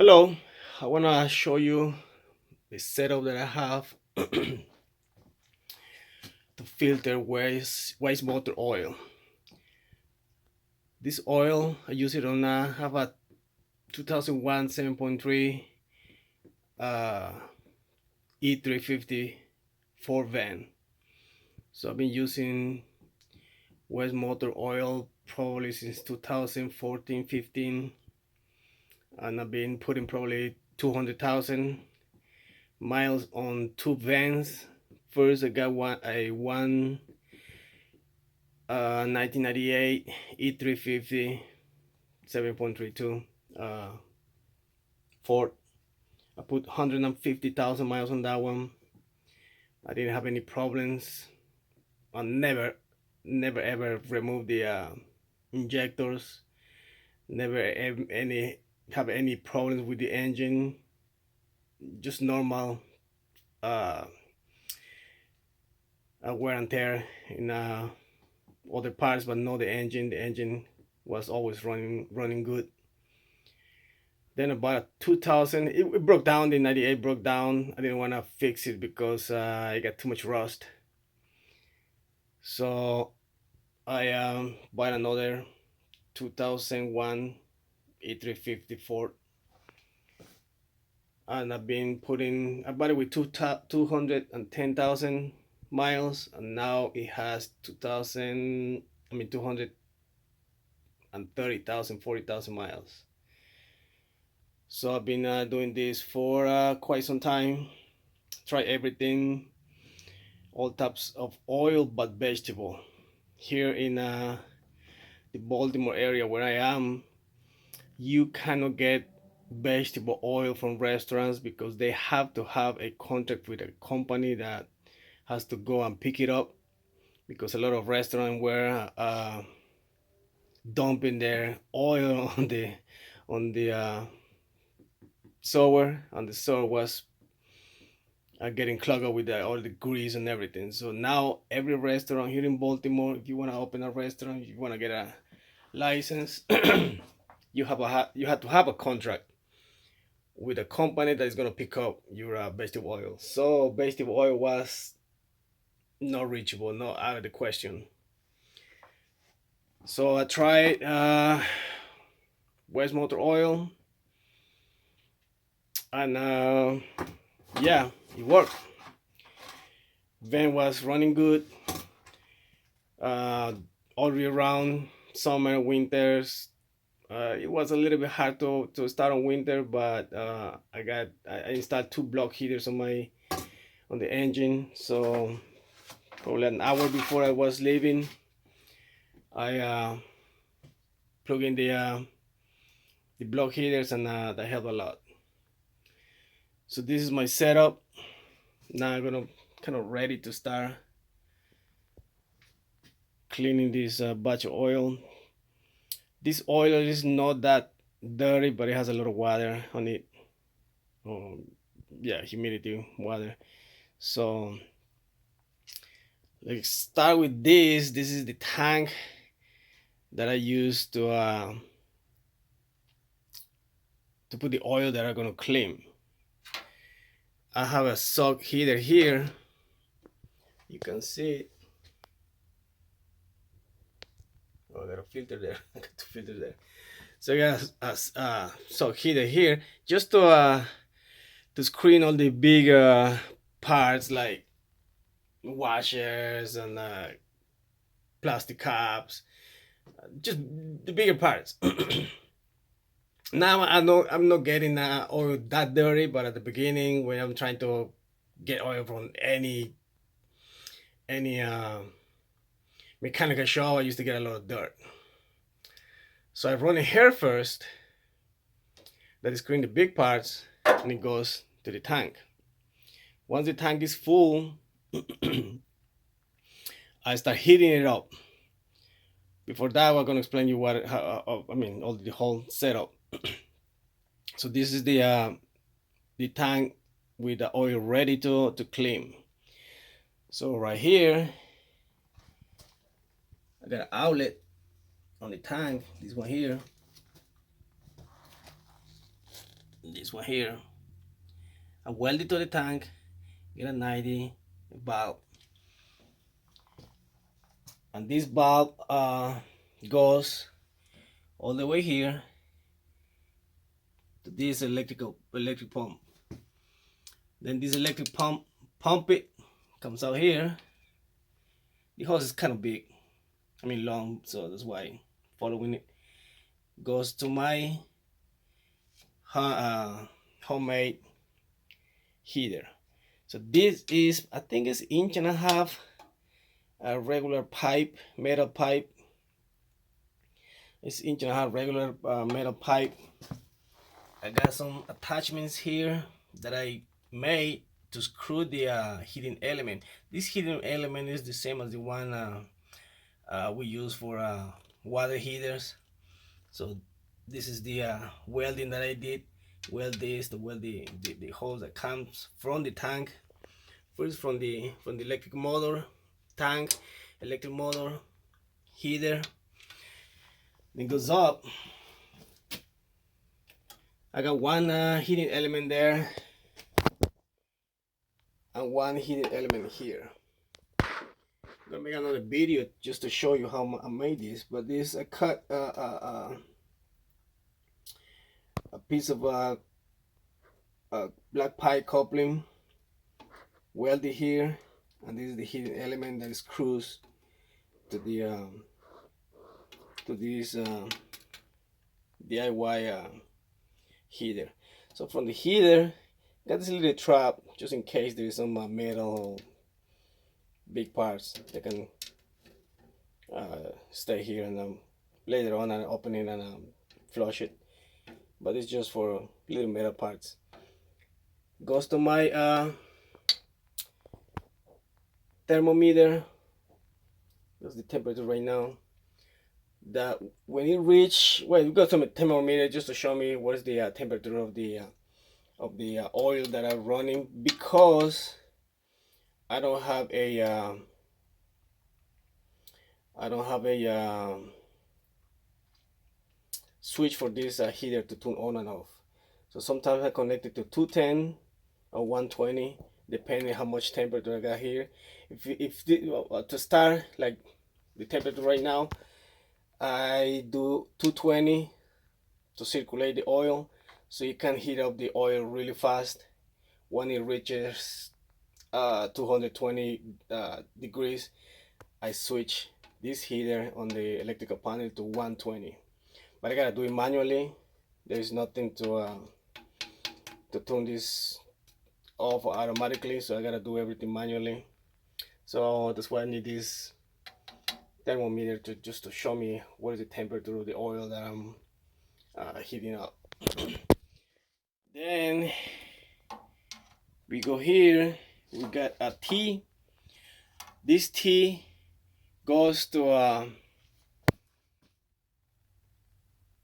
Hello, I want to show you the setup that I have to filter waste motor oil. This oil, I use it on have a 2001 7.3 uh, E350 Ford van. So I've been using waste motor oil probably since 2014-15, and I've been putting probably 200,000 miles on two vans. First, I got one 1998 E350 7.32 Ford. I put 150,000 miles on that one. I didn't have any problems. I never ever removed the injectors. Never any have any problems with the engine. Just normal uh, wear and tear in other parts, but not the engine. The engine was always running good. Then about 2000, it broke down. The 98 broke down. I didn't want to fix it because I got too much rust. So I bought another 2001 E350 Ford, and I've been putting. I bought it with 210,000 miles, and now it has 2,000. I mean 230,000, 40,000 miles. So I've been doing this for quite some time. Try everything, all types of oil but vegetable. Here in the Baltimore area where I am, you cannot get vegetable oil from restaurants because they have to have a contract with a company that has to go and pick it up, because a lot of restaurants were dumping their oil on the sewer, and the sewer was getting clogged up with all the grease and everything. So now every restaurant here in Baltimore, if you want to open a restaurant, if you want to get a license, you have to have a contract with a company that is going to pick up your vegetable oil. So vegetable oil was not reachable, not out of the question. So I tried waste motor oil, and yeah, it worked. Van was running good uh, all year round, summer, winters. It was a little bit hard to start on winter, but I installed two block heaters on the engine. So probably an hour before I was leaving, I plug in the block heaters, and that helped a lot. So this is my setup. Now I'm gonna kind of ready to start cleaning this batch of oil. This oil is not that dirty, but it has a lot of water on it. Yeah, humidity, water. So let's start with this. This is the tank that I use to put the oil that I'm gonna clean. I have a sock heater here. You can see it. Oh, I got a filter there. I got two filters there. So I got a sock heater here just to screen all the big parts like washers and plastic caps, just the bigger parts. Now I know I'm not getting oil that dirty, but at the beginning when I'm trying to get oil from any mechanical shop, I used to get a lot of dirt. So I run it here first. That is clean the big parts, and it goes to the tank. Once the tank is full, I start heating it up. Before that, we're gonna explain you all the whole setup. So this is the tank with the oil ready to clean. So right here, I got an outlet on the tank. This one here. This one here, I weld it to the tank, get a 90 valve, and this valve goes all the way here to this electric pump. Then this electric pump it, comes out here. The hose is kind of big, I mean long, so that's why following it goes to my homemade heater. So this is, I think it's 1.5 inch, a regular pipe, metal pipe. It's 1.5 inch regular metal pipe. I got some attachments here that I made to screw the heating element. This heating element is the same as the one we use for water heaters. So this is the welding that I did. Weld this to weld the hose that comes from the tank. First from the electric motor, tank, electric motor, heater. Then goes up. I got one heating element there and one heating element here. I'm gonna make another video just to show you how I made this. But this, I cut a piece of black pipe coupling, weld it here, and this is the heating element that screws to the to this DIY heater. So from the heater, got this little trap just in case there is some metal big parts that can stay here, and later on I open it and flush it. But it's just for little metal parts. Goes to my thermometer. That's the temperature right now. That when it reach, well, we got some thermometer just to show me what is the temperature of the oil that I'm running, because I don't have a switch for this heater to turn on and off. So sometimes I connect it to 210 or 120, depending how much temperature I got here. If to start, like the temperature right now, I do 220 to circulate the oil, so you can heat up the oil really fast. When it reaches 220 degrees, I switch this heater on the electrical panel to 120. But I gotta do it manually. There is nothing to turn this off automatically, so I gotta do everything manually. So that's why I need this thermometer to just to show me what is the temperature of the oil that I'm heating up. Then we go here, we got a T. This T goes to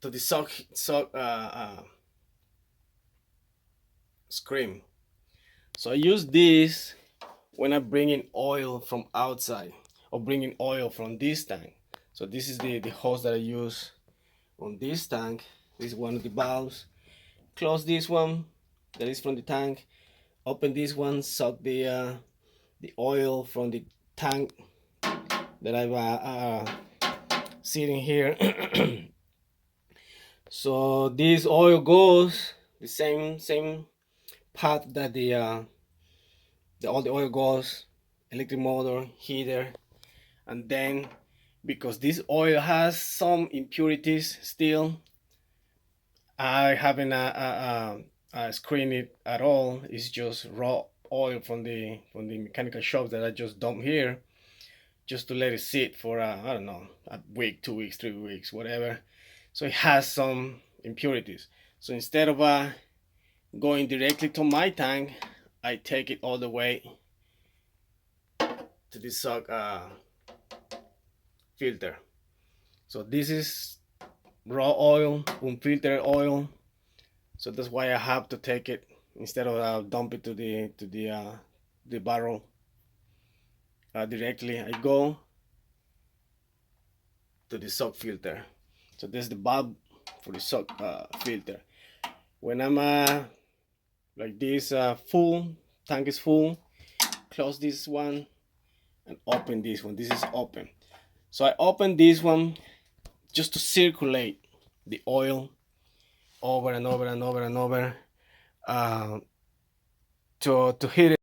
the screen. So I use this when I bring in oil from outside or bringing oil from this tank. So this is the hose that I use on this tank. This is one of the valves. Close this one that is from the tank. Open this one, suck the oil from the tank that I've sitting here. So this oil goes the same path that all the oil goes, electric motor, heater. And then because this oil has some impurities still, I haven't screened it at all. It's just raw oil from the mechanical shop that I just dumped here, just to let it sit for I don't know, a week, 2 weeks, 3 weeks, whatever. So it has some impurities. So instead of going directly to my tank, I take it all the way to this filter. So this is raw oil, unfiltered oil. So that's why I have to take it instead of dump it to the barrel directly. I go to the suck filter. So this is the bulb for the suck filter. When I'm like this full, tank is full, close this one and open this one. This is open. So I open this one just to circulate the oil over and over and over and over, uh, to heat it.